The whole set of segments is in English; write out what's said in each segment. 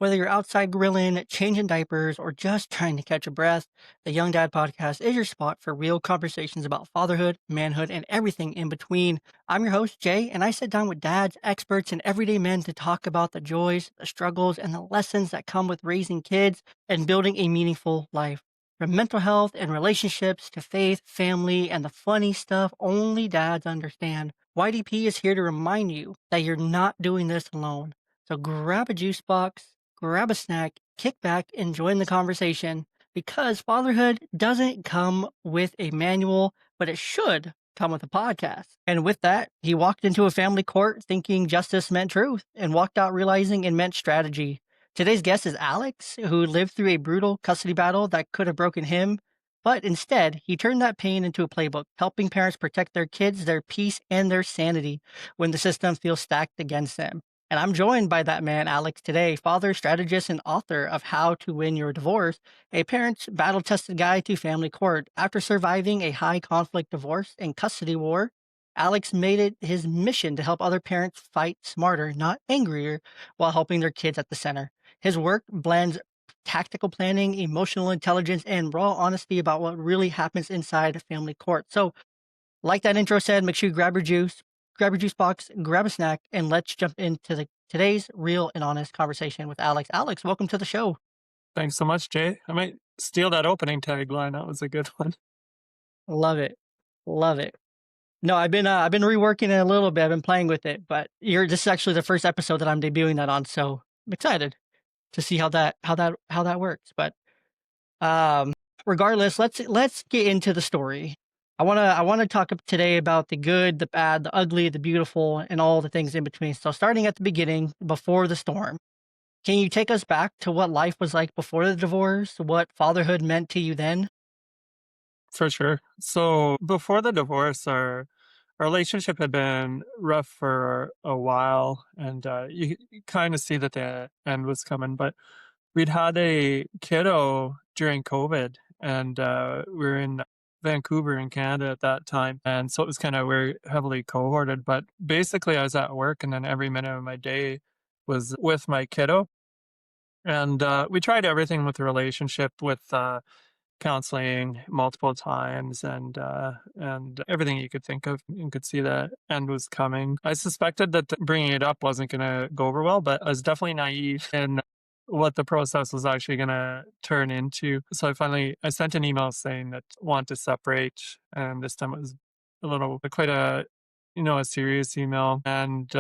Whether you're outside grilling, changing diapers, or just trying to catch a breath, the Young Dad Podcast is your spot for real conversations about fatherhood, manhood, and everything in between. I'm your host, Jay, and I sit down with dads, experts, and everyday men to talk about the joys, the struggles, and the lessons that come with raising kids and building a meaningful life. From mental health and relationships to faith, family, and the funny stuff only dads understand. YDP is here to remind you that you're not doing this alone. So grab a juice box, grab a snack, kick back, and join the conversation because fatherhood doesn't come with a manual, but it should come with a podcast. And with that, he walked into a family court thinking justice meant truth and walked out realizing it meant strategy. Today's guest is Alex, who lived through a brutal custody battle that could have broken him, but instead, he turned that pain into a playbook, helping parents protect their kids, their peace, and their sanity when the system feels stacked against them. And I'm joined by that man, Alex, today, father, strategist, and author of How to Win Your Divorce, a parent's battle tested guide to family court. After surviving a high conflict divorce and custody war, Alex made it his mission to help other parents fight smarter, not angrier, while helping their kids at the center. His work blends tactical planning, emotional intelligence, and raw honesty about what really happens inside a family court. So, like that intro said, make sure you grab your juice box, grab a snack, and let's jump into today's real and honest conversation with Alex. Alex, welcome to the show. Thanks so much, Jay. I might steal that opening tagline. That was a good one. Love it. Love it. No, I've been reworking it a little bit. I've been playing with it, but this is actually the first episode that I'm debuting that on, so I'm excited to see how that works. But um regardless, let's get into the story. I wanna talk today about the good, the bad, the ugly, the beautiful, and all the things in between. So starting at the beginning, before the storm, can you take us back to what life was like before the divorce? What fatherhood meant to you then? For sure. So before the divorce, our relationship had been rough for a while, and you kind of see that the end was coming. But we'd had a kiddo during COVID, and we were in Vancouver in Canada at that time, and so it was kind of very heavily cohorted. But basically, I was at work, and then every minute of my day was with my kiddo. And we tried everything with the relationship, with counseling multiple times, and everything you could think of. You could see the end was coming. I suspected that bringing it up wasn't going to go over well, but I was definitely naive in what the process was actually going to turn into. So I sent an email saying that I want to separate, and this time it was quite a serious email, and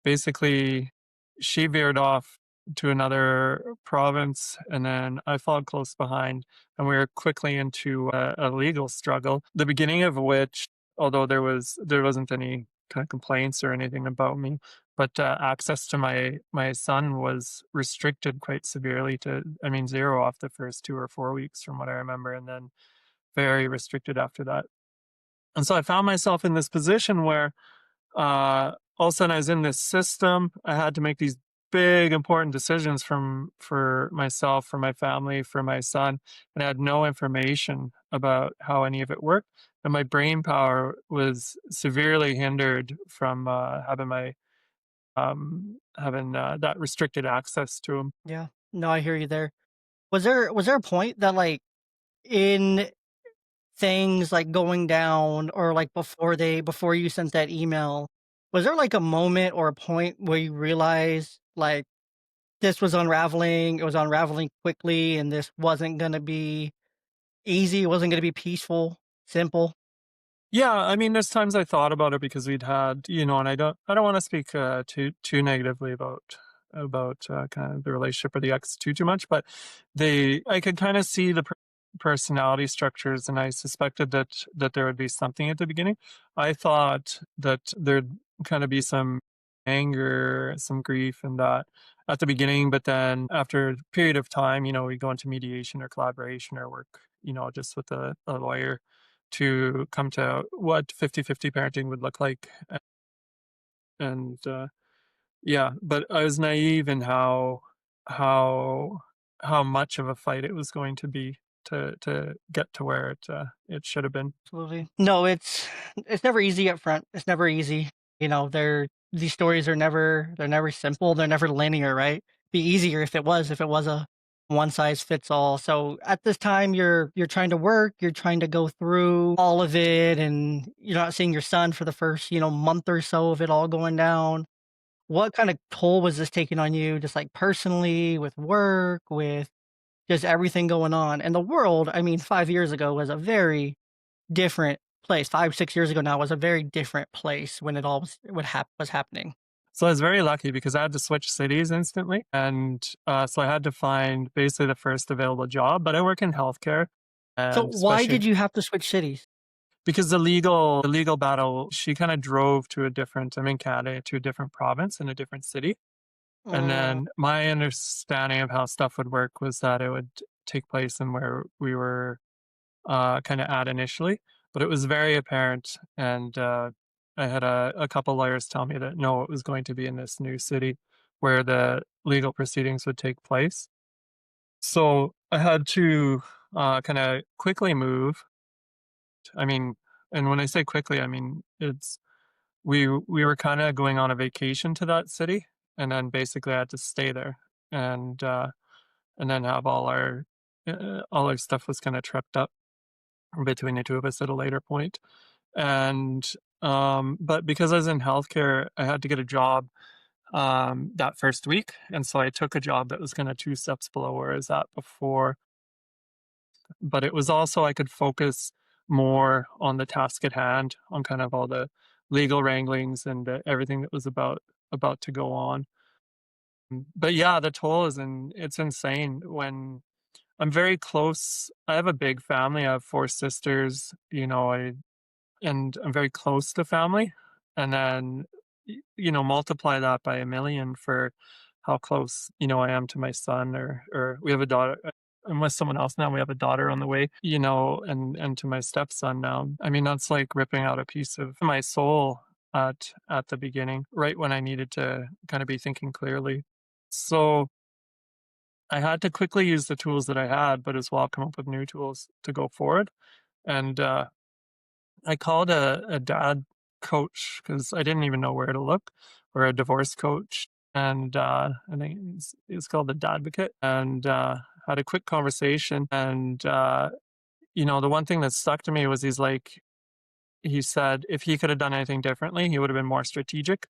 basically she veered off to another province, and then I followed close behind, and we were quickly into a legal struggle. The beginning of which, although there wasn't any kind of complaints or anything about me, but access to my son was restricted quite severely to, I mean, zero off the first 2 or 4 weeks from what I remember, and then very restricted after that. And so I found myself in this position where all of a sudden I was in this system. I had to make these big important decisions for myself, for my family, for my son, and I had no information about how any of it worked. And my brain power was severely hindered from having that restricted access to him. Yeah. No, I hear you there. Was there a point that like in things like going down or like before you sent that email, was there like a moment or a point where you realized like this was unraveling, it was unraveling quickly and this wasn't gonna be easy, it wasn't gonna be peaceful, simple? Yeah, I mean, there's times I thought about it because we'd had, and I don't want to speak too negatively about kind of the relationship or the ex too much, but I could kind of see the personality structures, and I suspected that there would be something at the beginning. I thought that there'd kind of be some anger, some grief, and that at the beginning, but then after a period of time, we go into mediation or collaboration or work, just with a lawyer to come to what 50-50 parenting would look like. And yeah, but I was naive in how how much of a fight it was going to be to get to where it should have been. Absolutely. No, it's never easy up front. It's never easy. These stories are never simple. They're never linear, right? be easier if it was a one size fits all. So at this time, you're trying to work, you're trying to go through all of it, and you're not seeing your son for the first, month or so of it all going down. What kind of toll was this taking on you, just like personally, with work, with just everything going on? And the world, I mean, 5 years ago was a very different place. 5, 6 years ago now was a very different place when it all was happening. So I was very lucky because I had to switch cities instantly, and so I had to find basically the first available job. But I work in healthcare, So and why especially did you have to switch cities? because the legal battle, she kind of drove to a different. I'm in Canada, to a different province in a different city, and Mm, then my understanding of how stuff would work was that it would take place in where we were kind of at initially, but it was very apparent. And I had a couple lawyers tell me that no, it was going to be in this new city where the legal proceedings would take place. So I had to kind of quickly move. I mean, and when I say quickly, I mean we were kind of going on a vacation to that city, and then basically I had to stay there, and uh, and then have all our stuff was kind of tripped up between the two of us at a later point. And but because I was in healthcare, I had to get a job that first week, and so I took a job that was kind of two steps below where I was at before. But it was also I could focus more on the task at hand, on kind of all the legal wranglings and everything that was about to go on. But yeah, the toll it's insane when I'm very close. I have a big family. I have four sisters. And I'm very close to family, and then, multiply that by a million for how close, I am to my son, or we have a daughter. I'm with someone else now, we have a daughter on the way, and to my stepson now. I mean, that's like ripping out a piece of my soul at the beginning, right when I needed to kinda be thinking clearly. So, I had to quickly use the tools that I had, but as well come up with new tools to go forward, and, I called a dad coach because I didn't even know where to look, or a divorce coach, and, I think it's called the Dadvocate, and, had a quick conversation, and, the one thing that stuck to me was he said if he could have done anything differently, he would have been more strategic,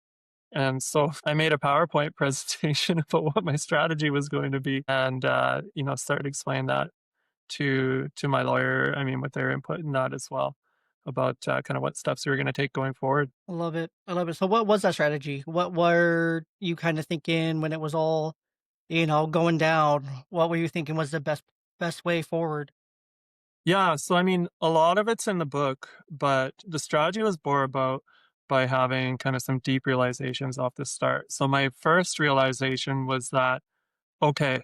and so I made a PowerPoint presentation about what my strategy was going to be, and, started explaining that to my lawyer, I mean, with their input in that as well, about, kinda what steps we were gonna take going forward. I love it. I love it. So what was that strategy? What were you kind of thinking when it was all, going down? What were you thinking was the best way forward? Yeah, so, I mean, a lot of it's in the book, but the strategy was more about by having kinda some deep realizations off the start. So my first realization was that, "Okay,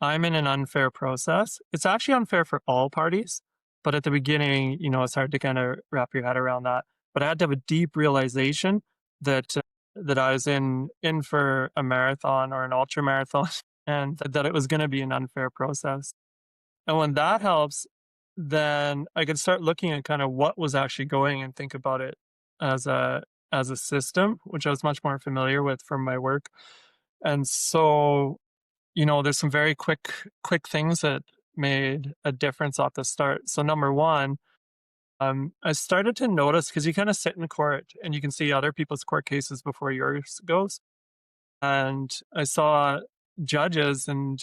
I'm in an unfair process." It's actually unfair for all parties, but at the beginning, it's hard to kinda wrap your head around that. But I had to have a deep realization that that I was in for a marathon or an ultra marathon, and that it was gonna be an unfair process. And when that helps, then I could start looking at kinda what was actually going and think about it as a system, which I was much more familiar with from my work. And so, there's some very quick things that made a difference off the start. So number one, I started to notice because you kind of sit in court and you can see other people's court cases before yours goes. And I saw judges and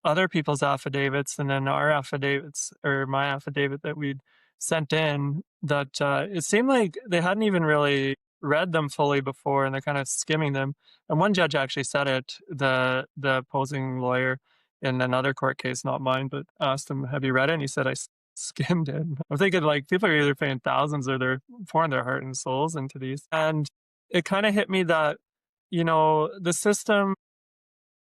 other people's affidavits and then our affidavits, or my affidavit that we'd sent in, that it seemed like they hadn't even really read them fully before and they're kind of skimming them. And one judge actually said it, the opposing lawyer in another court case, not mine, but asked him, "Have you read it?" And he said, skimmed it." I'm thinking like people are either paying thousands or they're pouring their heart and souls into these. And it kind of hit me that, the system,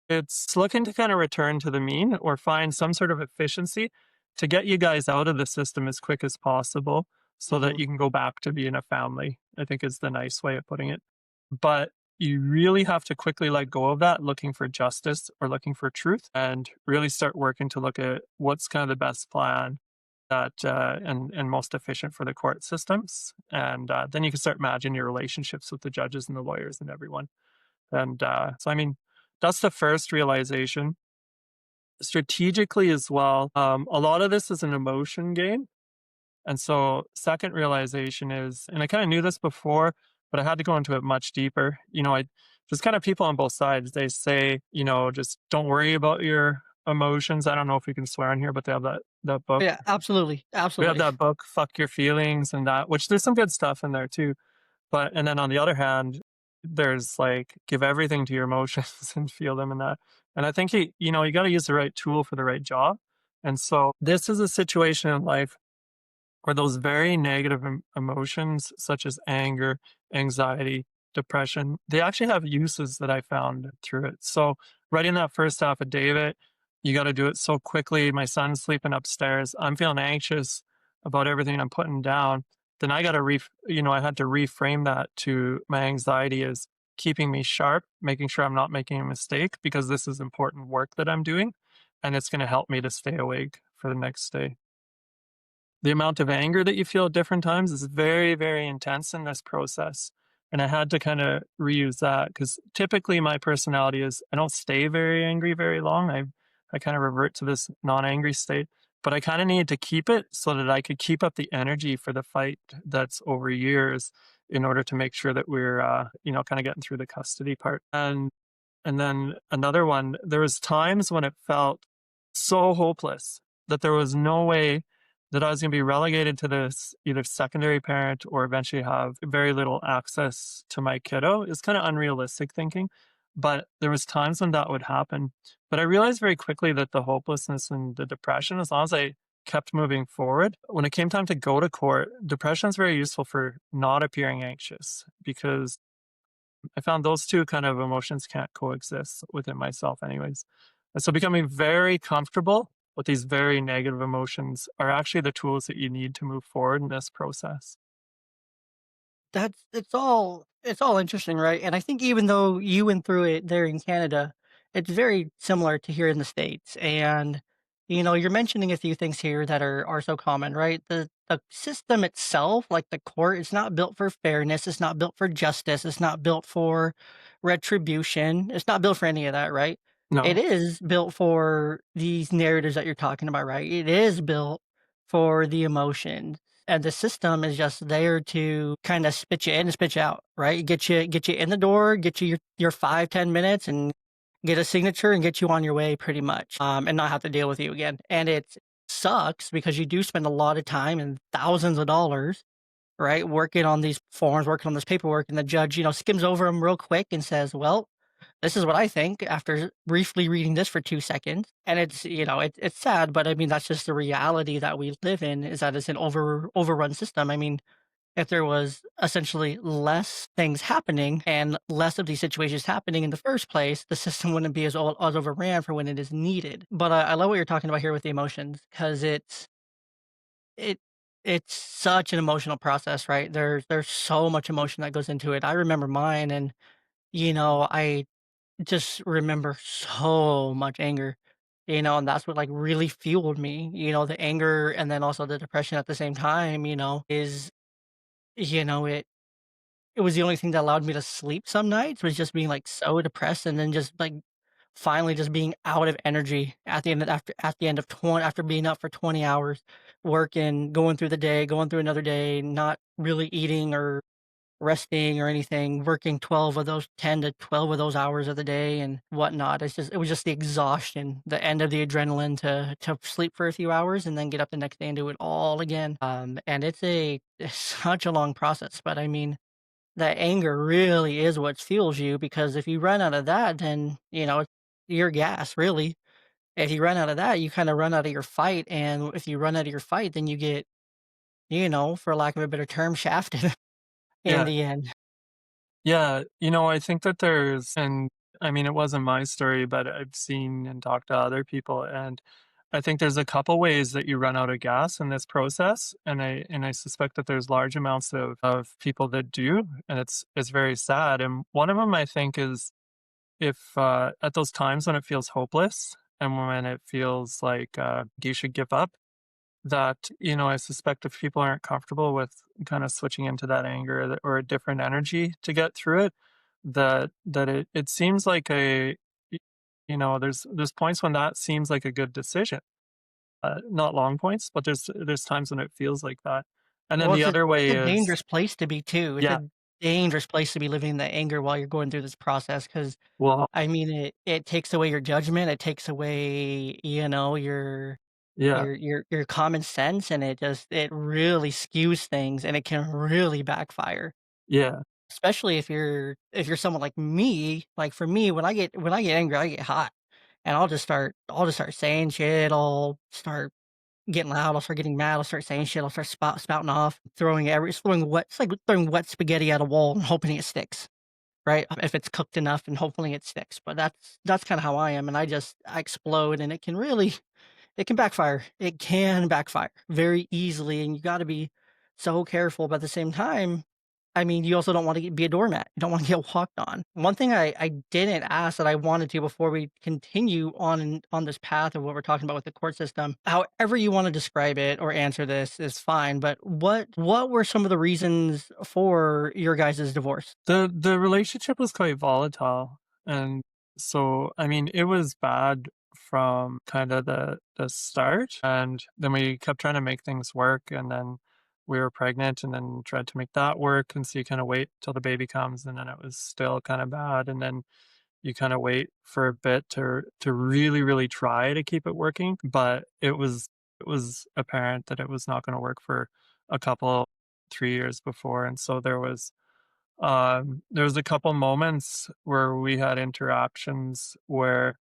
it's looking to kind of return to the mean or find some sort of efficiency to get you guys out of the system as quick as possible so that Mhm. you can go back to being a family, I think is the nice way of putting it. But you really have to quickly let go of that, looking for justice or looking for truth, and really start working to look at what's kind of the best plan that and most efficient for the court systems. And then you can start managing your relationships with the judges and the lawyers and everyone. And so, I mean, That's the first realization. Strategically as well, a lot of this is an emotion game. And so, second realization is, and I kind of knew this before, but I had to go into it much deeper. There's kind of people on both sides. They say, just don't worry about your emotions. I don't know if we can swear on here, but they have that book. Yeah, absolutely, We have absolutely. that book, Fuck Your Feelings, and that, which there's some good stuff in there too. But, and then on the other hand, there's like, give everything to your emotions and feel them in that. And I think you got to use the right tool for the right job. And so, this is a situation in life or those very negative emotions such as anger, anxiety, depression, they actually have uses that I found through it. So writing that first affidavit, you got to do it so quickly. My son's sleeping upstairs. I'm feeling anxious about everything I'm putting down. Then I got to I had to reframe that to my anxiety is keeping me sharp, making sure I'm not making a mistake because this is important work that I'm doing and it's going to help me to stay awake for the next day. The amount of anger that you feel at different times is very, very intense in this process. And I had to kind of reuse that because typically my personality is I don't stay very angry very long. I kind of revert to this non-angry state, but I kind of needed to keep it so that I could keep up the energy for the fight that's over years in order to make sure that we're kind of getting through the custody part. And then another one, there was times when it felt so hopeless that there was no way that I was going to be relegated to this either secondary parent or eventually have very little access to my kiddo. It's kind of unrealistic thinking, but there was times when that would happen. But I realized very quickly that the hopelessness and the depression, as long as I kept moving forward, when it came time to go to court, depression is very useful for not appearing anxious because I found those two kind of emotions can't coexist within myself, anyways. And so becoming very comfortable with these very negative emotions are actually the tools that you need to move forward in this process. That's it's all interesting, right? And I think even though you went through it there in Canada, it's very similar to here in the States. And you're mentioning a few things here that are so common, right? The system itself, like the court, it's not built for fairness, it's not built for justice, it's not built for retribution, it's not built for any of that, right? It No. is built for these narratives that you're talking about, right? It is built for the emotions. And the system is just there to kinda spit you in and spit you out, right? Get you in the door, get you your 5, 10 minutes and get a signature and get you on your way pretty much, and not have to deal with you again. And it sucks because you do spend a lot of time and thousands of dollars, right, working on these forms, working on this paperwork, and the judge, skims over them real quick and says, "Well, this is what I think after briefly reading this for 2 seconds." And it's sad, but I mean, that's just the reality that we live in is that it's an overrun system. I mean, if there was essentially less things happening and less of these situations happening in the first place, the system wouldn't be as overran for when it is needed. But I love what you're talking about here with the emotions because it it's such an emotional process, right? There's so much emotion that goes into it. I remember mine, and I just remember so much anger, and that's what, like, really fueled me, the anger and then also the depression at the same time, is, you know, it it was the only thing that allowed me to sleep some nights was just being, like, so depressed and then just, like, finally just being out of energy at the end of 20 after being up for 20 hours, working, going through the day, going through another day, not really eating or resting or anything, working 12 of those 10 to 12 of those hours of the day and whatnot. It was just the exhaustion, the end of the adrenaline to sleep for a few hours and then get up the next day and do it all again. And it's such a long process, but I mean, that anger really is what fuels you because if you run out of that, then, you're gas, really. If you run out of that, you kind of run out of your fight. And if you run out of your fight, then you get, for lack of a better term, shafted in Yeah. the end. Yeah. I think that and I mean, it wasn't my story, but I've seen and talked to other people. And I think there's a couple ways that you run out of gas in this process. And I suspect that there's large amounts of people that do. And it's very sad. And one of them I think is if at those times when it feels hopeless and when it feels like you should give up, that I suspect if people aren't comfortable with kind of switching into that anger or a different energy to get through it, that it seems like there's points when that seems like a good decision. Not long points, but there's times when it feels like that. And then Well, the it's other a way is dangerous place to be too. It's yeah, a dangerous place to be living in the anger while you're going through this process. Because well, I mean, it takes away your judgment, it takes away, yeah, your common sense, and it really skews things, and it can really backfire. yeah, Especially if you're someone like me. Like, for me, when I get angry, I get hot, and I'll just start saying shit, I'll start getting loud, I'll start getting mad, I'll start saying shit, I'll start spouting off, throwing wet it's like throwing wet spaghetti at a wall and hoping it sticks, right? If it's cooked enough and hopefully it sticks, but that's kinda how I am, and I explode, and it can backfire. It can backfire very easily, and you gotta be so careful, but at the same time, I mean, you also don't wanna be a doormat. You don't wanna get walked on. One thing I didn't ask that I wanted to before we continue on this path of what we're talking about with the court system, however you wanna describe it or answer this is fine, but what were some of the reasons for your guys' divorce? the relationship was quite volatile, and so I mean, it was bad from kind of the start, and then we kept trying to make things work, and then we were pregnant, and then tried to make that work, and so you kind of wait till the baby comes, and then it was still kind of bad, and then you kind of wait for a bit to really really try to keep it working, but it was apparent that it was not going to work for a couple 3 years before, and so there was a couple moments where we had interactions where,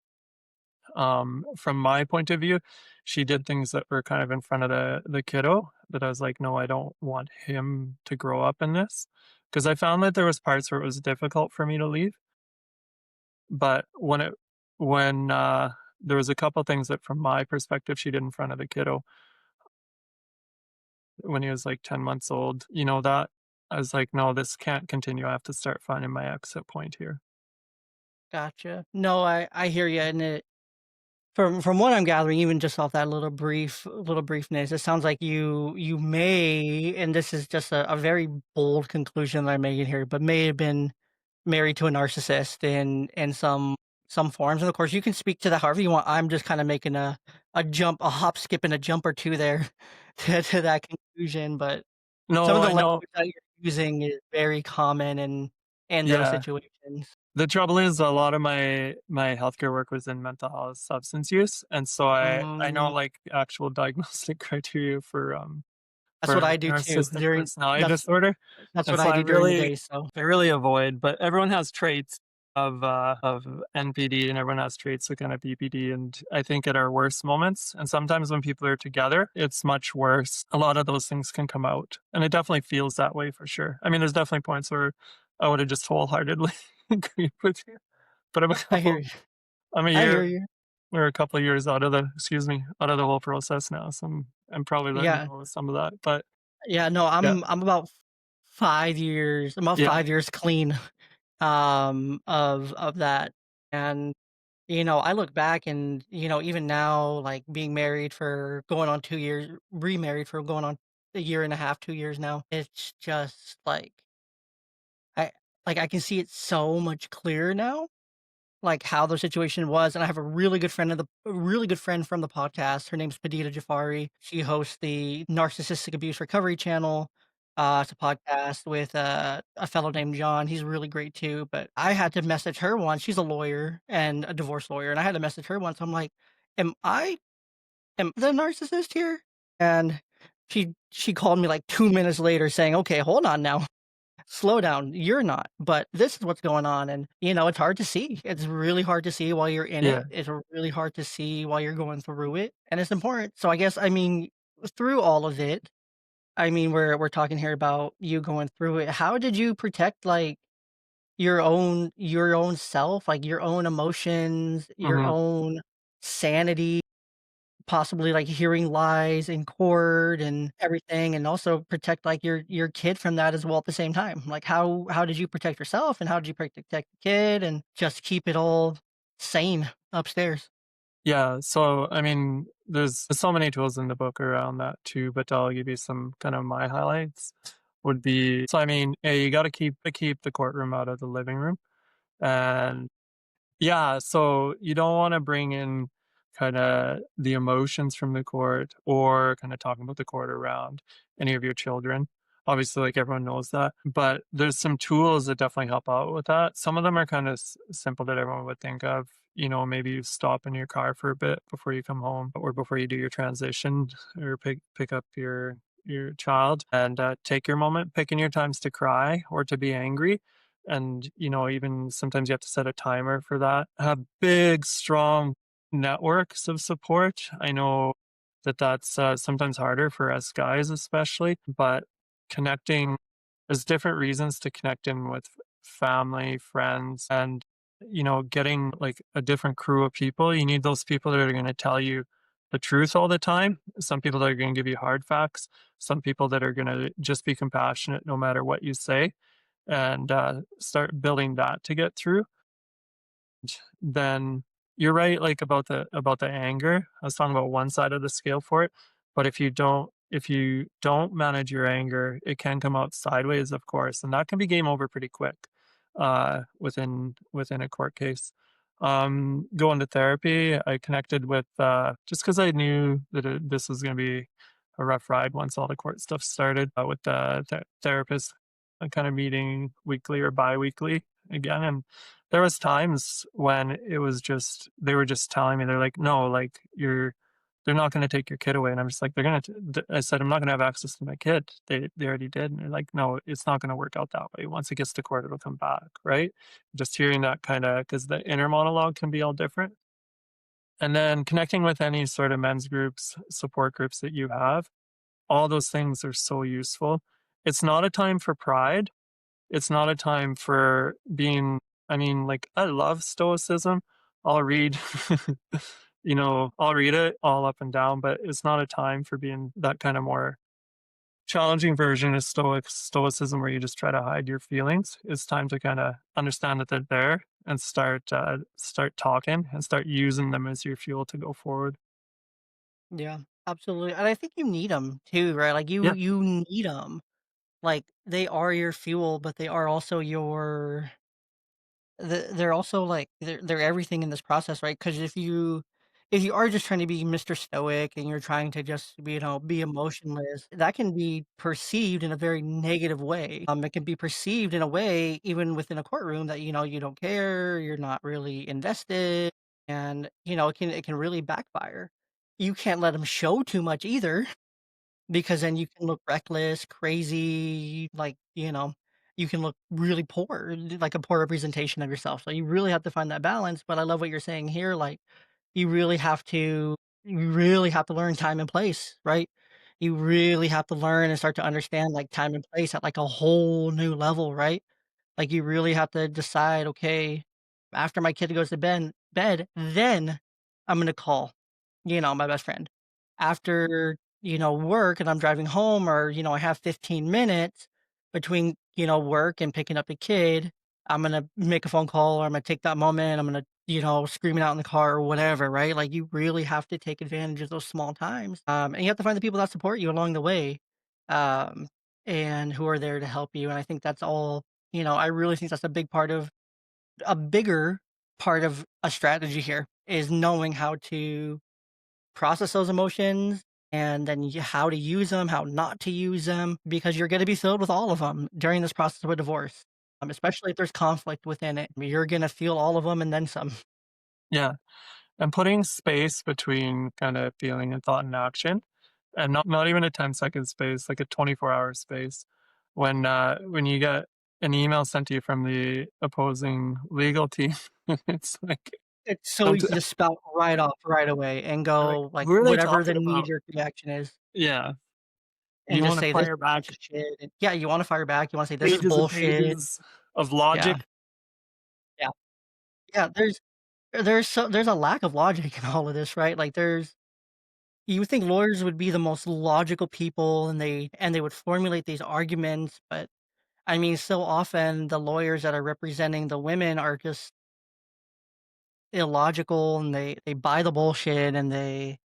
from my point of view, she did things that were kind of in front of the kiddo that I was like, "No, I don't want him to grow up in this," because I found that there was parts where it was difficult for me to leave, but when there was a couple things that from my perspective she did in front of the kiddo when he was like 10 months old, that I was like, "No, this can't continue. I have to start finding my exit point here." Gotcha. No, I hear you, and from what I'm gathering, even just off that little briefness, it sounds like you may, and this is just a very bold conclusion that I'm making here, but may have been married to a narcissist in some forms. And of course, you can speak to that however you want. I'm just kind of making a hop, skip, and a jump or two there to that conclusion. But some No, of the I language know. that you're using is very common in those Yeah. situations. The trouble is a lot of my healthcare work was in mental health substance use, and so I know, Mm, like, actual diagnostic criteria that's what for I do too. narcissistic During personality that's disorder, that's and what so I do during the day. So I really avoid, but everyone has traits of NPD and everyone has traits of kind of BPD, and I think at our worst moments, and sometimes when people are together, it's much worse. A lot of those things can come out, and it definitely feels that way for sure. I mean, there's definitely points where I would have just wholeheartedly agreed with you, but I hear you. I'm a I hear year you. or a couple of years out of the whole process now, so I'm probably letting Yeah. go of some of that, but Yeah, no, yeah, I'm about 5 years, I'm about yeah, 5 years clean, of that, and, I look back and, even now, like, being married for going on 2 years, remarried for going on a year and a half, 2 years now, it's just, I I can see it so much clearer now, like, how the situation was, and I have a really good friend from the podcast. Her name's Padita Jafari. She hosts the Narcissistic Abuse Recovery channel. It's a podcast with, a fellow named John. He's really great too, but I had to message her once. She's a lawyer and a divorce lawyer, and I had to message her once. I'm like, Am I the narcissist here?" And she called me, like, 2 minutes later saying, "Okay, hold on now." Slow down. You're not, but this is what's going on. And, it's hard to see. It's really hard to see while you're in yeah, it. It's really hard to see while you're going through it. And it's important. So I guess, I mean, through all of it, I mean, we're talking here about you going through it. How did you protect, like, your own self, like your own emotions, your mhm, own sanity? Possibly, like, hearing lies in court and everything, and also protect, like, your kid from that as well at the same time. Like, how did you protect yourself, and how did you protect the kid, and just keep it all sane upstairs? yeah, so, I mean, there's so many tools in the book around that too, but I'll give you some kind of my highlights would be so, I mean, you gotta keep the courtroom out of the living room, and Yeah, so you don't wanna bring in kinda the emotions from the court or kinda talking about the court around any of your children. Obviously, like, everyone knows that, but there's some tools that definitely help out with that. Some of them are kinda simple that everyone would think of, maybe you stop in your car for a bit before you come home or before you do your transition or pick up your child and, take your moment, picking your times to cry or to be angry and even sometimes you have to set a timer for that. Have big strong networks of support. I know that that's sometimes harder for us guys especially, but connecting, there's different reasons to connect in with family, friends, and getting like a different crew of people. You need those people that are going to tell you the truth all the time, some people that are going to give you hard facts, some people that are going to just be compassionate no matter what you say, and start building that to get through. Then you're right, like about the anger. I was talking about one side of the scale for it, but if you don't manage your anger, it can come out sideways, of course, and that can be game over pretty quick within a court case. Going to therapy, I connected with just because I knew that this was going to be a rough ride once all the court stuff started with the therapist, kind of meeting weekly or bi-weekly again, and there was times when it was just they were just telling me, they're like, "No, like, they're not gonna take your kid away," and I'm just like, "They're gonna t" th I said, "I'm not gonna have access to my kid. They already did," and they're like, "No, it's not gonna work out that way. Once it gets to court, it'll come back," right? Just hearing that kinda, because the inner monologue can be all different, and then connecting with any sort of men's groups, support groups that you have, all those things are so useful. It's not a time for pride, it's not a time for being, I mean, like, I love stoicism. I'll read, I'll read it all up and down, but it's not a time for being that kind of more challenging version of stoicism where you just try to hide your feelings. It's time to kind of understand that they're there and start talking and start using them as your fuel to go forward. Yeah, absolutely, and I think you need them too, right? Like, you Yeah. you need them. Like, they are your fuel, but they are also your they're also, like, they're everything in this process, right? Because if you are just trying to be Mr. Stoic and you're trying to just, be emotionless, that can be perceived in a very negative way. It can be perceived in a way, even within a courtroom, that, you don't care, you're not really invested, and, it can really backfire. You can't let them show too much either. Because then you can look reckless, crazy, like, you can look really poor, like a poor representation of yourself. So you really have to find that balance. But I love what you're saying here. Like, you really have to, you really have to learn time and place, right? You really have to learn and start to understand like time and place at like a whole new level, right? Like, you really have to decide, okay, after my kid goes to bed, then I'm gonna call, my best friend. After, work and I'm driving home, or, I have 15 minutes between, work and picking up the kid, I'm gonna make a phone call, or I'm gonna take that moment, I'm gonna, scream it out in the car or whatever, right? Like, you really have to take advantage of those small times. And you have to find the people that support you along the way, um, and who are there to help you. And I think that's all, I really think that's a bigger part of a strategy here, is knowing how to process those emotions, and then how to use them, how not to use them, because you're going to be filled with all of them during this process of a divorce. Especially if there's conflict within it, you're going to feel all of them and then some. Yeah. And putting space between kind of feeling and thought and action, and not even a 10-second space, like a 24-hour space. When you get an email sent to you from the opposing legal team, it's like It's so somet easy to spout right off right away and like, go like "What are they whatever the talking knee about?" jerk reaction is, Yeah, and you just wanna say, "This is fire a bunch back of shit." And yeah, you want to fire back. You want to say, "This is pages and bullshit." pages of Yeah, logic. yeah, yeah. There's a lack of logic in all of this, right? Like, you would think lawyers would be the most logical people, and they would formulate these arguments, but I mean, so often the lawyers that are representing the women are just illogical, and they buy the bullshit, and they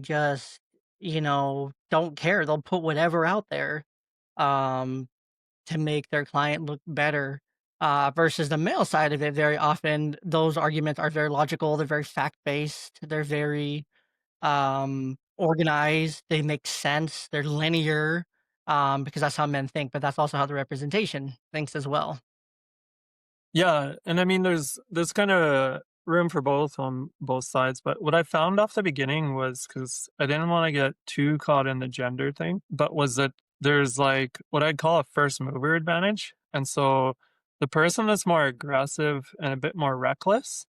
just, don't care. They'll put whatever out there, um, to make their client look better. versus the male side of it, very often those arguments are very logical, they're very fact-based, they're very, organized, they make sense, they're linear, because that's how men think, but that's also how the representation thinks as well. Yeah, and I mean, there's kinda room for both on both sides, but what I found off the beginning was because I didn't wanna get too caught in the gender thing, but was that there's, like, what I'd call a first mover advantage, and so the person that's more aggressive and a bit more reckless,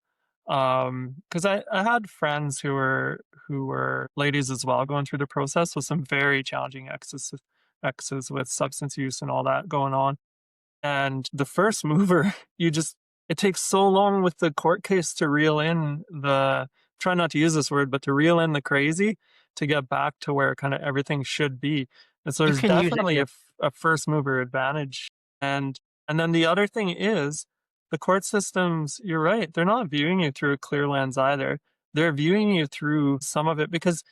because I had friends who were ladies as well going through the process with some very challenging exes with substance use and all that going on. And the first mover, you just it takes so long with the court case to reel in the try not to use this word, but to reel in the crazy to get back to where kinda everything should be. And so You there's can use it, definitely yeah. a first mover advantage. And and then the other thing is the court systems, you're right, they're not viewing you through a clear lens either. They're viewing you through some of it because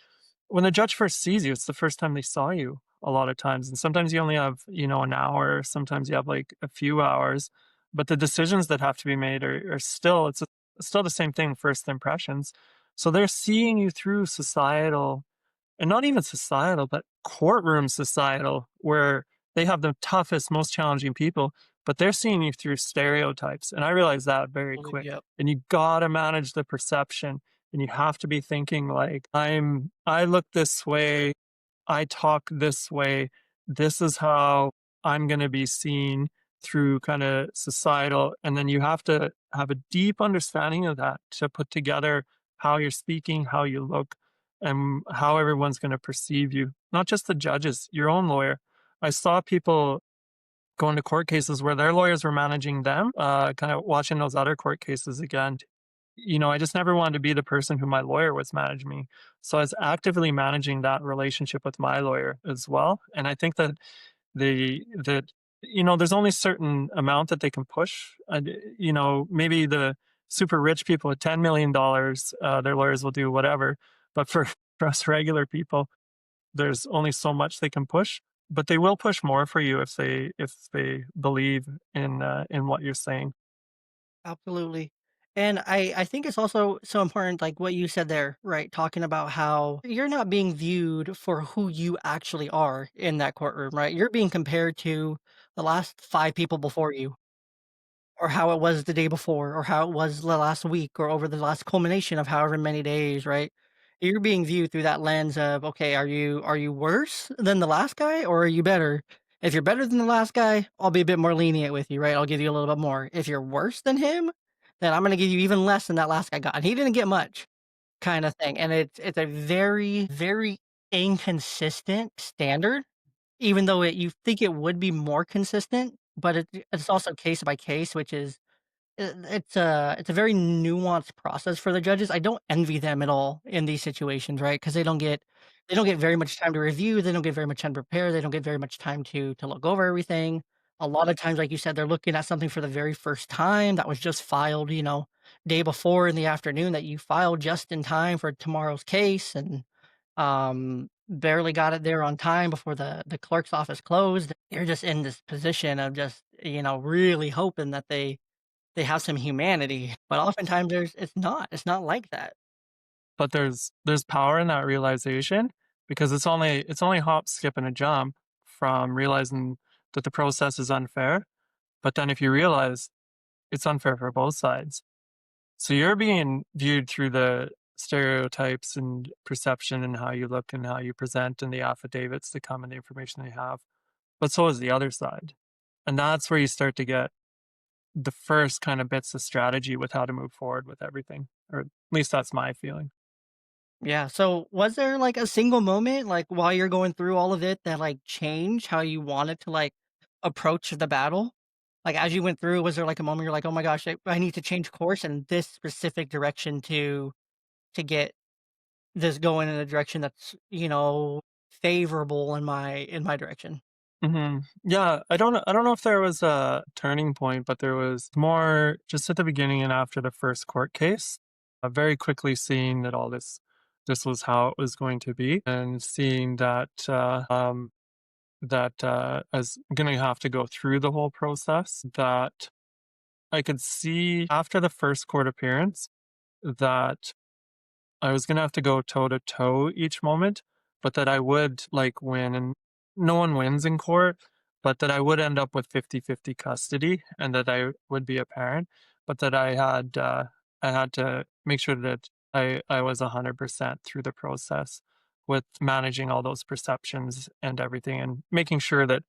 when the judge first sees you, it's the first time they saw you a lot of times, and sometimes you only have, an hour, sometimes you have, like, a few hours, but the decisions that have to be made are still still the same thing, first impressions. So they're seeing you through societal and not even societal, but courtroom societal, where they have the toughest, most challenging people, but they're seeing you through stereotypes. And I realized that very quick. Yep. And you gotta manage the perception. And you have to be thinking like, I look this way, I talk this way. This is how I'm going to be seen through kind of societal. And then you have to have a deep understanding of that to put together how you're speaking, how you look, and how everyone's going to perceive you. Not just the judges, your own lawyer. I saw people going to court cases where their lawyers were managing them, kind of watching those other court cases again. I just never wanted to be the person who my lawyer was managing me. So I was actively managing that relationship with my lawyer as well. And I think that there's only a certain amount that they can push. Maybe the super rich people with $10 million, their lawyers will do whatever. But for, for us regular people, there's only so much they can push. But they will push more for you if they believe in what you're saying. Absolutely. And I think it's also so important, like what you said there, right? Talking about how you're not being viewed for who you actually are in that courtroom, right? You're being compared to the last 5 people before you, or how it was the day before, or how it was the last week, or over the last culmination of however many days, right? You're being viewed through that lens of, okay, are you worse than the last guy, or are you better? If you're better than the last guy, I'll be a bit more lenient with you, right? I'll give you a little bit more. If you're worse than him, then I'm gonna give you even less than that last guy got. And he didn't get much, kind of thing. And it's a very, very inconsistent standard, even though you think it would be more consistent, but it's also case by case, which is it's a very nuanced process for the judges. I don't envy them at all in these situations, right? Because they don't get very much time to review, they don't get very much time to prepare, they don't get very much time to look over everything. A lot of times, like you said, they're looking at something for the very first time that was just filed, day before in the afternoon that you filed just in time for tomorrow's case, and barely got it there on time before the clerk's office closed. You're just in this position of just, really hoping that they have some humanity, but oftentimes it's not like that. But there's power in that realization because it's only a hop, skip, and a jump from realizing that the process is unfair. But then if you realize it's unfair for both sides, so you're being viewed through the stereotypes and perception and how you look and how you present and the affidavits that come and the information they have. But so is the other side. And that's where you start to get the first kind of bits of strategy with how to move forward with everything. Or at least that's my feeling. Yeah, so was there, like, a single moment, like, while you're going through all of it that, like, changed how you wanted to, like, approach the battle? Like, as you went through, was there, like, a moment you're like, "Oh my gosh, I need to change course in this specific direction to get this going in a direction that's, favorable in my direction?" Yeah, I don't know if there was a turning point, but there was more just at the beginning and after the first court case, very quickly seeing that all this was how it was going to be, and seeing that I was going to have to go through the whole process. That I could see after the first court appearance that I was gonna have to go toe to toe each moment, but that I would like win, and no one wins in court, but that I would end up with 50-50 custody and that I would be a parent, but that I had to make sure that I was 100% through the process with managing all those perceptions and everything and making sure that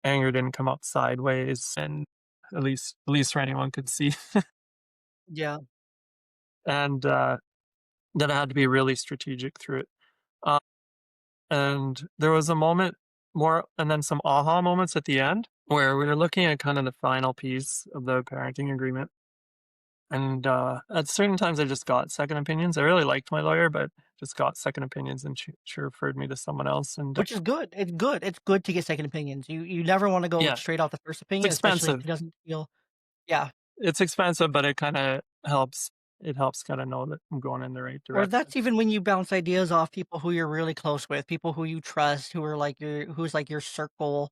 anger didn't come out sideways and at least for anyone could see. Yeah. And that I had to be really strategic through it. Uh, and there was a moment more and then some aha moments at the end where we were looking at kind of the final piece of the parenting agreement. And at certain times, I just got second opinions. I really liked my lawyer, but just got second opinions, and she referred me to someone else. And Which is good. It's good. It's good to get second opinions. You never wanna go yeah, straight off the first it's opinion, especially if expensive. it doesn't feel. Yeah. It's expensive, but it kind of helps. It helps kind of know that I'm going in the right Or direction. that's even when you bounce ideas off people who you're really close with, people who you trust, who are like who's like your circle,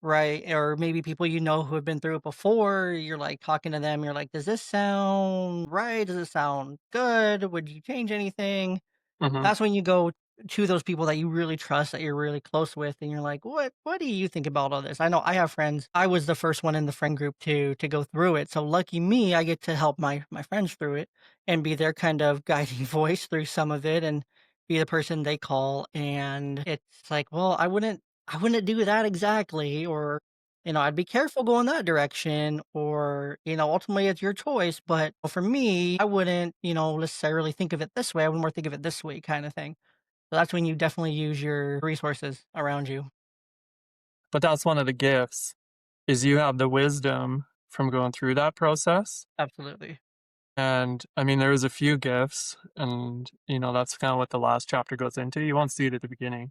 right? Or maybe people you know who have been through it before, you're, like, talking to them, you're like, "Does this sound right? Does it sound good? Would you change anything?" Hmm. That's when you go to those people that you really trust, that you're really close with, and you're like, "What do you think about all this?" I know I have friends. I was the first one in the friend group to go through it, so lucky me, I get to help my friends through it and be their kind of guiding voice through some of it and be the person they call, and it's like, "Well, I wouldn't do that exactly," or, "I'd be careful going that direction," or, "Ultimately, it's your choice, but for me, I wouldn't, necessarily think of it this way. I would more think of it this way," kinda thing. So that's when you definitely use your resources around you. But that's one of the gifts is you have the wisdom from going through that process. Absolutely. And I mean, there was a few gifts, and that's kind of what the last chapter goes into. You won't see it at the beginning,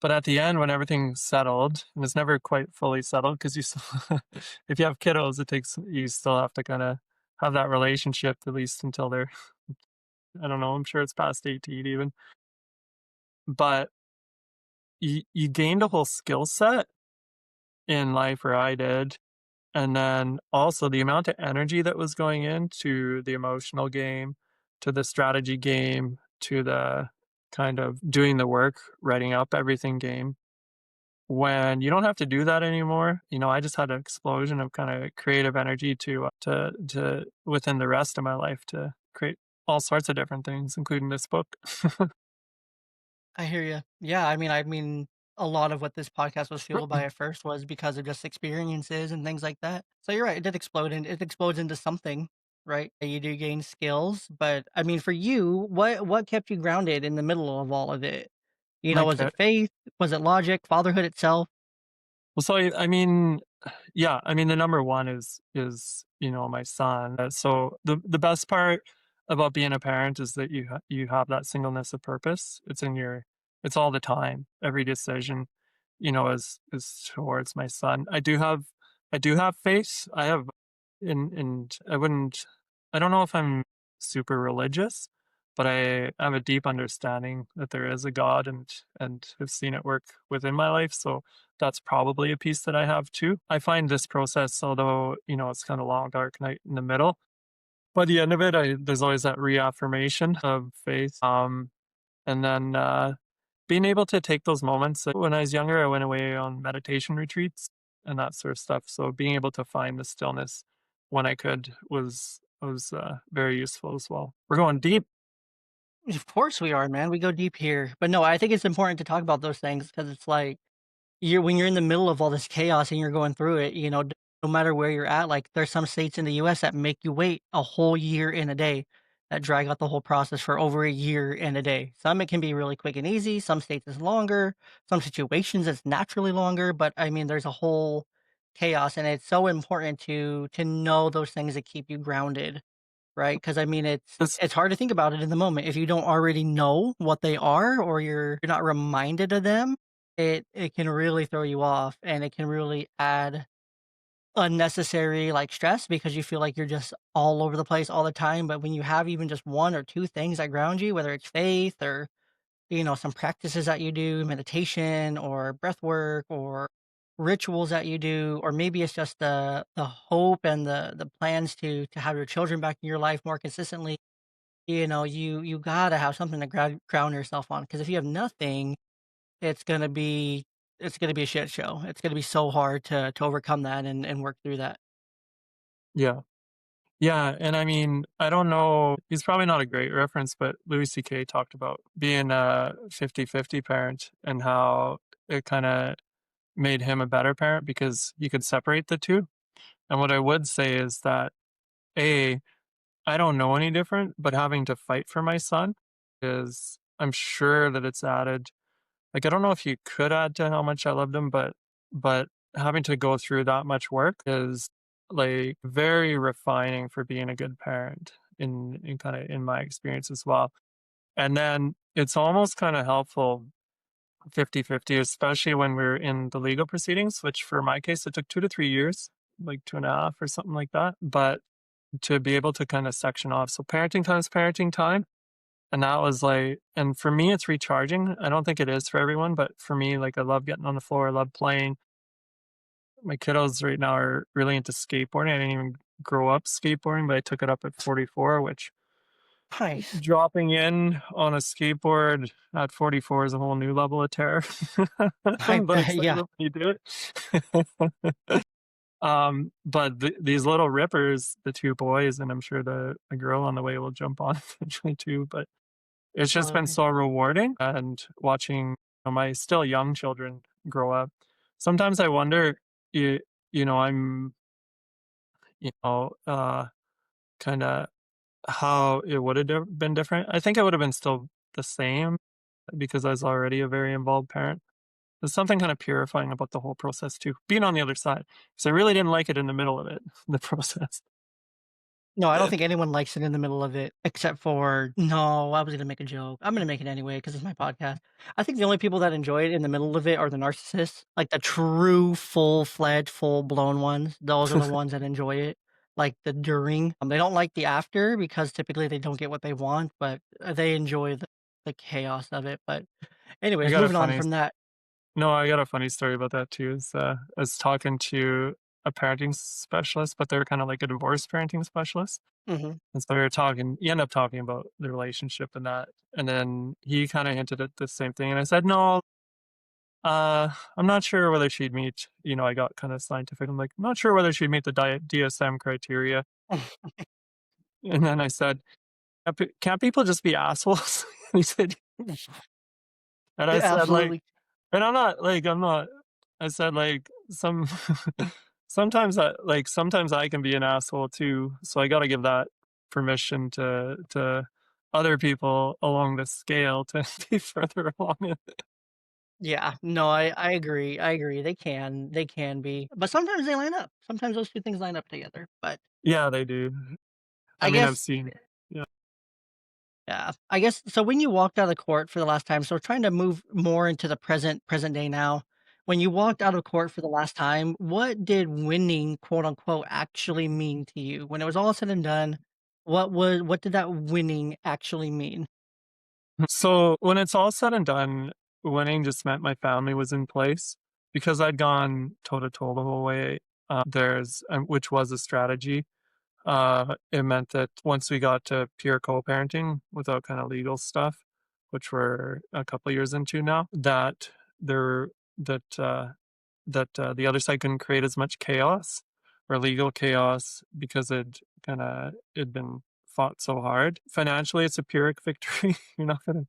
but at the end, when everything's settled, and it's never quite fully settled because you still, if you have kiddos, you still have to kind of have that relationship at least until they're, I don't know, I'm sure it's past 18 even, but you gained a whole skill set in life, or I did. And then also the amount of energy that was going into the emotional game, to the strategy game, to the kind of doing the work, writing up everything game. When you don't have to do that anymore, I just had an explosion of kind of creative energy to within the rest of my life to create all sorts of different things, including this book. I hear you. Yeah, I mean, a lot of what this podcast was fueled by at first was because of just experiences and things like that. So you're right, it did explode and it explodes into something, right? You do gain skills, but I mean, for you, what kept you grounded in the middle of all of it? My Was it kid. faith? Was it logic? Fatherhood itself? Well, so I mean, yeah, I mean the number one is my son. So the best part about being a parent is that you have that singleness of purpose. It's all the time. Every decision, is towards my son. I do have faith. And I don't know if I'm super religious, but I have a deep understanding that there is a God and have seen it work within my life. So that's probably a piece that I have too. I find this process, although, it's kind of long, dark night in the middle, by the end of it, there's always that reaffirmation of faith. And then being able to take those moments. When I was younger, I went away on meditation retreats and that sort of stuff. So being able to find the stillness when I could was very useful as well. We're going deep. Of course we are, man. We go deep here. But no, I think it's important to talk about those things because it's like when you're in the middle of all this chaos and you're going through it, no matter where you're at, like there's some states in the US that make you wait a whole year and a day, that drag out the whole process for over a year and a day. Some it can be really quick and easy, some states is longer, some situations it's naturally longer, but I mean there's a whole chaos and it's so important to know those things that keep you grounded, right? Because I mean It's, it's hard to think about it in the moment if you don't already know what they are or you're not reminded of them. It can really throw you off, and it can really add unnecessary, like, stress because you feel like you're just all over the place all the time, but when you have even just 1 or 2 things that ground you, whether it's faith or, some practices that you do, meditation or breath work or rituals that you do, or maybe it's just the hope and the plans to have your children back in your life more consistently. You gotta have something to ground yourself on, because if you have nothing, it's gonna be it's gonna be a shit show. It's gonna be so hard to overcome that and work through that. Yeah. Yeah, and I mean, I don't know, he's probably not a great reference, but Louis CK talked about being a 50-50 parent and how it kinda made him a better parent because he could separate the 2. And what I would say is that, A, I don't know any different, but having to fight for my son is I'm sure that it's added. Like, I don't know if you could add to how much I loved him, but having to go through that much work is, like, very refining for being a good parent in kinda in my experience as well. And then it's almost kinda helpful 50-50, especially when we're in the legal proceedings, which for my case, it took 2 to 3 years, like 2.5 or something like that, but to be able to kinda section off. So parenting time is parenting time, and that was like and for me, it's recharging. I don't think it is for everyone, but for me, like, I love getting on the floor, I love playing. My kiddos right now are really into skateboarding. I didn't even grow up skateboarding, but I took it up at 44, which Nice. dropping in on a skateboard at 44 is a whole new level of terror, I but yeah. excitement when you do it. But these little rippers, the 2 boys, and I'm sure the girl on the way will jump on eventually too, but it's just been so rewarding and watching my still young children grow up. Sometimes I wonder, you I'm, you know, kinda how it would have been different. I think it would have been still the same because I was already a very involved parent. There's something kind of purifying about the whole process too, being on the other side, because I really didn't like it in the middle of it, the process. No, I don't think anyone likes it in the middle of it, except for no, I was gonna make a joke. I'm gonna make it anyway because it's my podcast. I think the only people that enjoy it in the middle of it are the narcissists, like the true full-fledged, full-blown ones. Those are the ones that enjoy it, like the during. They don't like the after because typically they don't get what they want, but they enjoy the chaos of it. But I anyways, got a moving on funny from that. No, I got a funny story about that too, I was talking to a parenting specialist, but they're kinda like a divorce parenting specialist, Mhm. and so we were talking you end up talking about the relationship and that, and then he kinda hinted at the same thing, and I said, "No, I'm not sure whether she'd meet" I got kinda scientific, I'm like, "I'm not sure whether she'd meet the DSM criteria," and then I said, "Can't people just be assholes?" He said and I said, like Absolutely. and I'm not I said, like, sometimes I can be an asshole too, so I gotta give that permission to other people along the scale to be further along it. Yeah, no, I agree, I agree. They can be, but sometimes they line up. Sometimes those 2 things line up together, but Yeah, they do. I I mean, I've guess seen yeah. yeah, I guess so when you walked out of court for the last time, so trying to move more into the present day now. When you walked out of court for the last time, what did winning, quote unquote, actually mean to you? When it was all said and done, what did that winning actually mean? So, when it's all said and done, winning just meant my family was in place because I'd gone toe to toe the whole way, which was a strategy. It meant that once we got to pure co-parenting without kind of legal stuff, which we're a couple of years into now, there that the other side couldn't create as much chaos or legal chaos because it'd been fought so hard. Financially, it's a Pyrrhic victory. You're not gonna,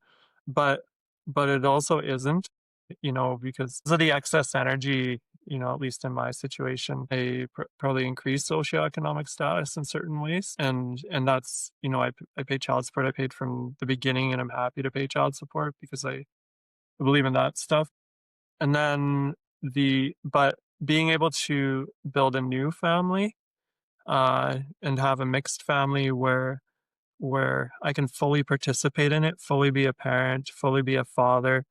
but but it also isn't, because of the excess energy. At least in my situation, they probably increase socioeconomic status in certain ways, and that's I pay child support. I paid from the beginning, and I'm happy to pay child support because I believe in that stuff. And then but being able to build a new family, and have a mixed family where I can fully participate in it, fully be a parent, fully be a father,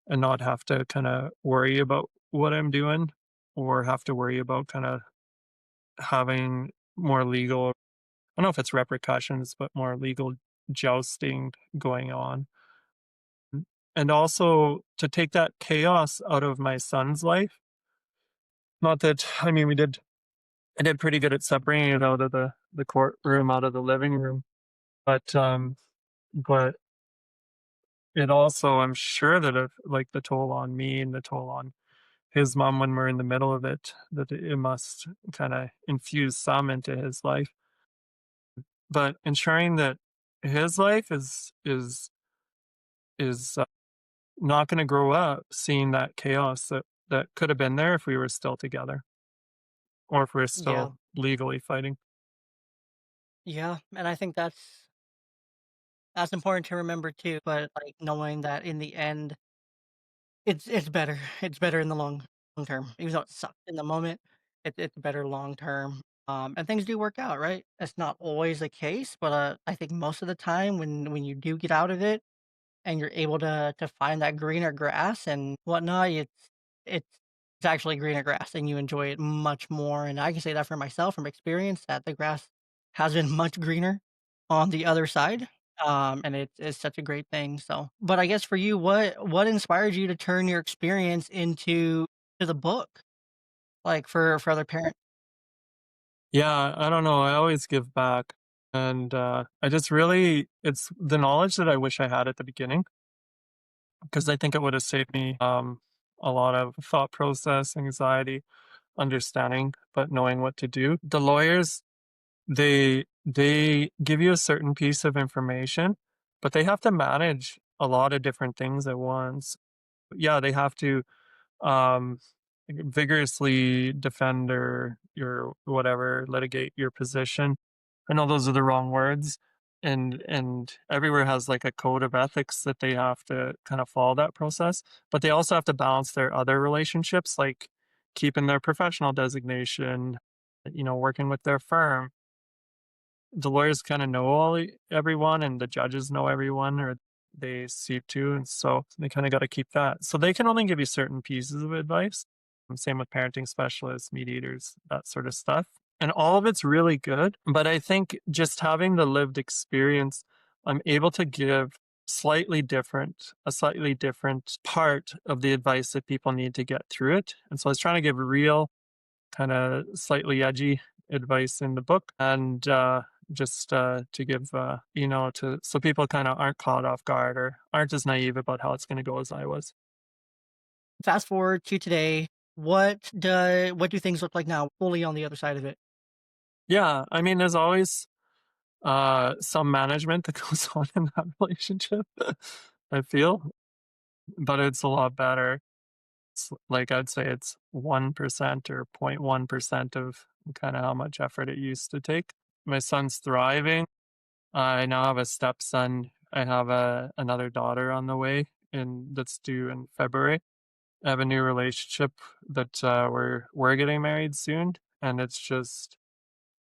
and not have to kinda worry about what I'm doing or have to worry about kinda having more legal I don't know if it's repercussions, but more legal jousting going on. And also to take that chaos out of my son's life Not that I mean, I did pretty good at separating it out of the courtroom, out of the living room, but, but it also I'm sure that if like, the toll on me and the toll on his mom when we're in the middle of it, that it must kinda infuse some into his life. But ensuring that his life is not gonna grow up seeing that chaos that could have been there if we were still together or if we're Yeah. still legally fighting. Yeah, and I think that's important to remember too, but, like, knowing that in the end, it's better. It's better in the long term. Even though it sucks in the moment, it's better long term, and things do work out, right? That's not always the case, but, I think most of the time when you do get out of it and you're able to find that greener grass and whatnot, it's it's actually greener grass and you enjoy it much more, and I can say that for myself from experience that the grass has been much greener on the other side, and it's such a great thing, so but I guess for you, what inspired you to turn your experience into to the book? Like, for other parents? Yeah, I don't know, I always give back, and, I just really it's the knowledge that I wish I had at the beginning, because I think it would have saved me, a lot of thought process, anxiety, understanding, but knowing what to do. The lawyers, they give you a certain piece of information, but they have to manage a lot of different things at once. Yeah, they have to um, vigorously defend or your whatever, litigate your position. I know those are the wrong words, and everywhere has like a code of ethics that they have to kind of follow that process, but they also have to balance their other relationships, like keeping their professional designation, working with their firm. The lawyers kinda know everyone, and the judges know everyone, or they seem to, and so they kinda gotta keep that. So they can only give you certain pieces of advice. Same with parenting specialists, mediators, that sort of stuff, and all of it's really good, but I think just having the lived experience, I'm able to give a slightly different part of the advice that people need to get through it, and so I was trying to give real kinda slightly edgy advice in the book, and, just, to give, to so people kinda aren't caught off guard or aren't as naive about how it's gonna go as I was. Fast forward to today, what do things look like now fully on the other side of it? Yeah, I mean, there's always, some management that goes on in that relationship, I feel, but it's a lot better. It's like, I'd say it's 1% or 0.1% of kinda how much effort it used to take. My son's thriving. I now have a stepson. I have another daughter on the way, and that's due in February. I have a new relationship that we're getting married soon, and it's just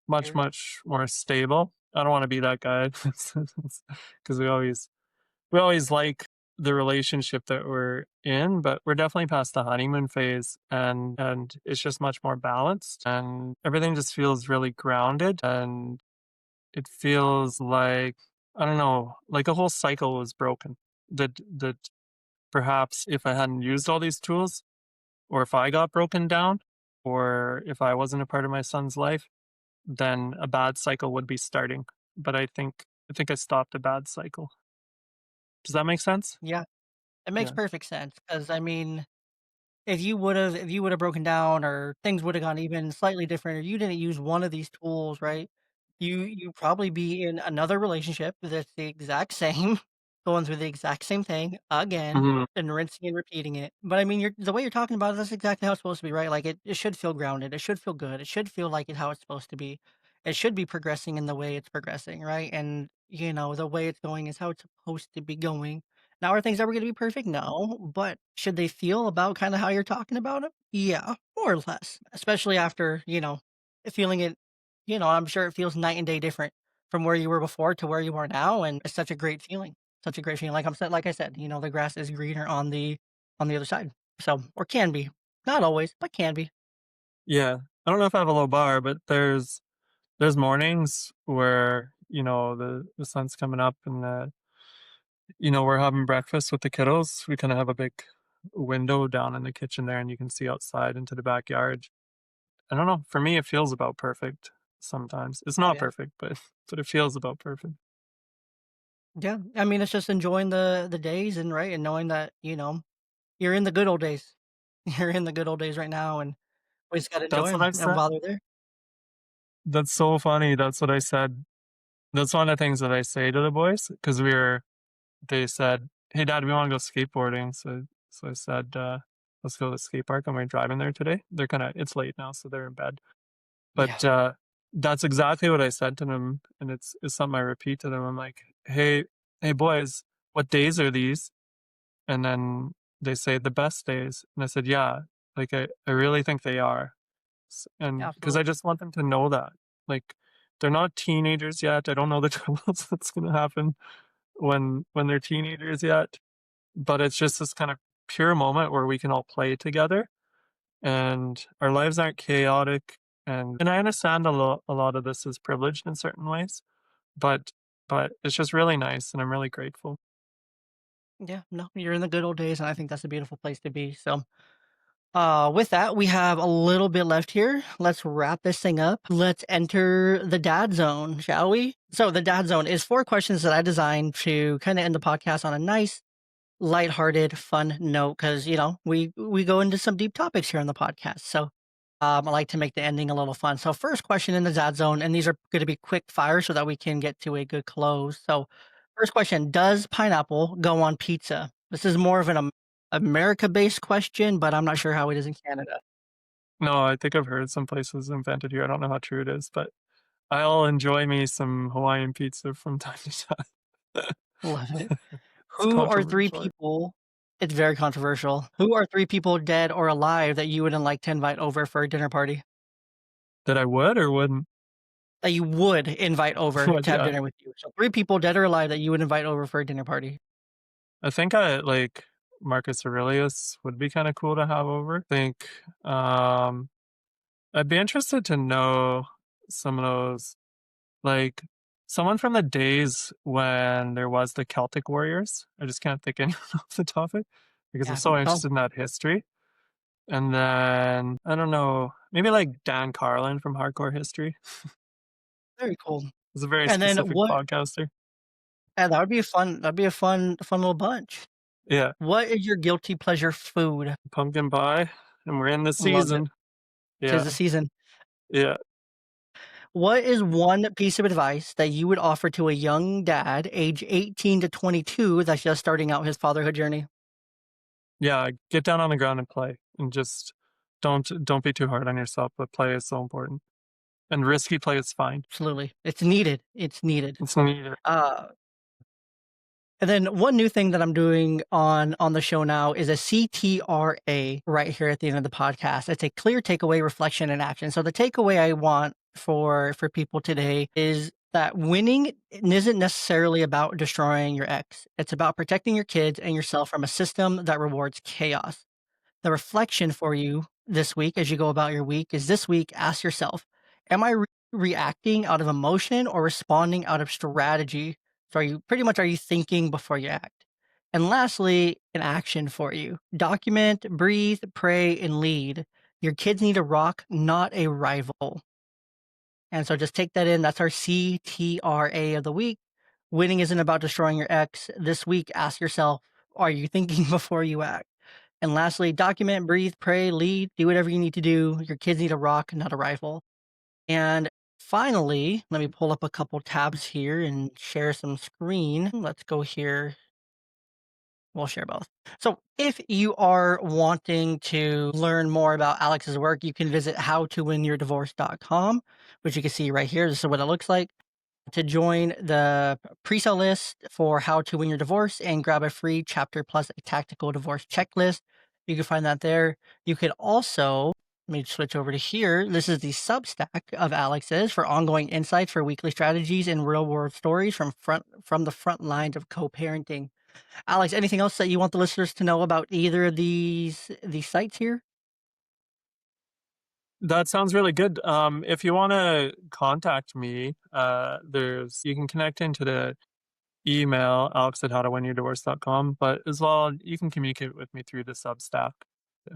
much Cheers. much more stable. I don't want to be that guy because we always like the relationship that we're in, but we're definitely past the honeymoon phase, and it's just much more balanced, and everything just feels really grounded and it feels like, I don't know, like a whole cycle was broken. That perhaps if I hadn't used all these tools, or if I got broken down, or if I wasn't a part of my son's life, then a bad cycle would be starting. But I think I stopped a bad cycle. Does that make sense? Yeah, it makes Yeah. perfect sense because I mean, if you would've broken down or things would've gone even slightly different or you didn't use one of these tools, right, you probably be in another relationship that's the exact same, going through the exact same thing again, Mhm. and rinsing and repeating it. But I mean, you're the way you're talking about it, that's exactly how it's supposed to be, right? Like, it should feel grounded, it should feel good, it should feel like it how it's supposed to be. It should be progressing in the way it's progressing, right? And, the way it's going is how it's supposed to be going. Now, are things ever gonna be perfect? No, but should they feel about kinda how you're talking about it? Yeah, more or less, especially after, feeling it I'm sure it feels night and day different from where you were before to where you are now, and it's such a great feeling. Such a great feeling. Like I said, the grass is greener on the other side. So or can be. Not always, but can be. Yeah. I don't know if I have a low bar, but there's mornings where, the sun's coming up and we're having breakfast with the kiddos. We kinda have a big window down in the kitchen there, and you can see outside into the backyard. I don't know. For me, it feels about perfect sometimes. It's Oh not yeah. perfect, but it feels about perfect. Yeah. I mean, it's just enjoying the days and right and knowing that, you're in the good old days. You're in the good old days right now and we just gotta enjoy That's what them I and said. while they're there. That's so funny. That's what I said. That's one of the things that I say to the boys because they said, "Hey, Dad, we want to go skateboarding." So I said, "Let's go to the skate park." And we're driving there today. They're kind of it's late now, so they're in bed. Yeah. But that's exactly what I said to them, and it's something I repeat to them. I'm like, hey, boys, what days are these?" And then they say the best days, and I said, "Yeah, like I really think they are." And because I Absolutely. just want them to know that, like, they're not teenagers yet. I don't know the troubles that's going to happen when they're teenagers yet, but it's just this kind of pure moment where we can all play together and our lives aren't chaotic. And I understand a lot of this is privileged in certain ways, but it's just really nice and I'm really grateful. Yeah, no, you're in the good old days, and I think that's a beautiful place to be. So, with that, we have a little bit left here. Let's wrap this thing up. Let's enter the dad zone, shall we? So, the dad zone is 4 questions that I designed to kind of end the podcast on a nice, lighthearted, fun note because we go into some deep topics here on the podcast. So, I like to make the ending a little fun. So, first question in the dad zone, and these are going to be quick fire so that we can get to a good close. So, first question: does pineapple go on pizza? This is more of an America-based question, but I'm not sure how it is in Canada. No, I think I've heard some places invented here. I don't know how true it is, but I'll enjoy me some Hawaiian pizza from time to time. Love it. It's Who are 3 controversial. people It's very controversial. Who are 3 people, dead or alive, that you wouldn't like to invite over for a dinner party? That I would or wouldn't? That you would invite over Would, to have yeah. dinner with you. So 3 people, dead or alive, that you would invite over for a dinner party. I think I like Marcus Aurelius would be kind of cool to have over. I think um I'd be interested to know some of those like someone from the days when there was the Celtic warriors. I just can't think anyone off the topic because I'm Yeah, so no, interested in that history. And then I don't know, maybe like Dan Carlin from Hardcore History. very cool. He's a very And then specific what podcaster. that would be a fun little bunch. Yeah, What is your guilty pleasure food? pumpkin pie, and we're in the Love it. season. 'Tis Yeah, the season. yeah, What is one piece of advice that you would offer to a young dad, age 18 to 22, that's just starting out his fatherhood journey? yeah. Get down on the ground and play, and just don't be too hard on yourself. But play is so important, and risky play is fine. Absolutely. It's needed. It's needed. It's needed. Uh, and then one new thing that I'm doing on the show now is a CTRA right here at the end of the podcast. It's a clear takeaway, reflection, and action. So the takeaway I want for people today is that winning isn't necessarily about destroying your ex. It's about protecting your kids and yourself from a system that rewards chaos. The reflection for you this week as you go about your week is this week, ask yourself, am I reacting out of emotion or responding out of strategy? So are you thinking before you act? And lastly, an action for you. Document, breathe, pray, and lead. Your kids need a rock, not a rival. And so just take that in. That's our CTRA of the week. Winning isn't about destroying your ex. This week, ask yourself, are you thinking before you act? And lastly, document, breathe, pray, lead, do whatever you need to do. Your kids need a rock, not a rifle. And finally, let me pull up a couple tabs here and share some screen. Let's go here. We'll share both. So, if you are wanting to learn more about Alex's work, you can visit howtowinyourdivorce.com, which you can see right here. This is what it looks like. To join the pre-sale list for How to Win Your Divorce and grab a free chapter plus a tactical divorce checklist. You can find that there. You could also, let me switch over to here. This is the Substack of Alex's for ongoing insights for weekly strategies and real world stories from the front lines of co-parenting. Alex, anything else that you want the listeners to know about either of these sites here? That sounds really good. If you want to contact me, there's you can connect into the email alex at howtowinyourdivorce.com, but as well you can communicate with me through the Substack.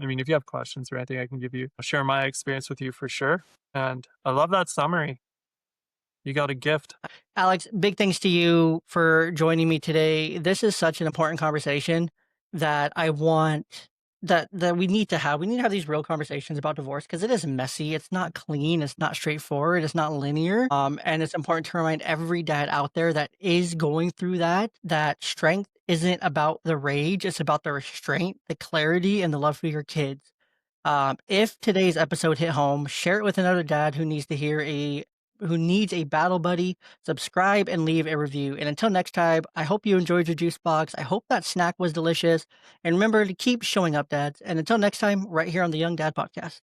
I mean, if you have questions or anything, I can share my experience with you for sure. And I love that summary. You got a gift. Alex, big thanks to you for joining me today. This is such an important conversation that I want that we need to have. We need to have these real conversations about divorce because it is messy. It's not clean. It's not straightforward. It's not linear. And it's important to remind every dad out there that is going through that strength isn't about the rage. It's about the restraint, the clarity, and the love for your kids. If today's episode hit home, share it with another dad who needs a battle buddy. Subscribe and leave a review. And until next time, I hope you enjoyed your juice box. I hope that snack was delicious. And remember to keep showing up, dads. And until next time, right here on the Young Dad Podcast.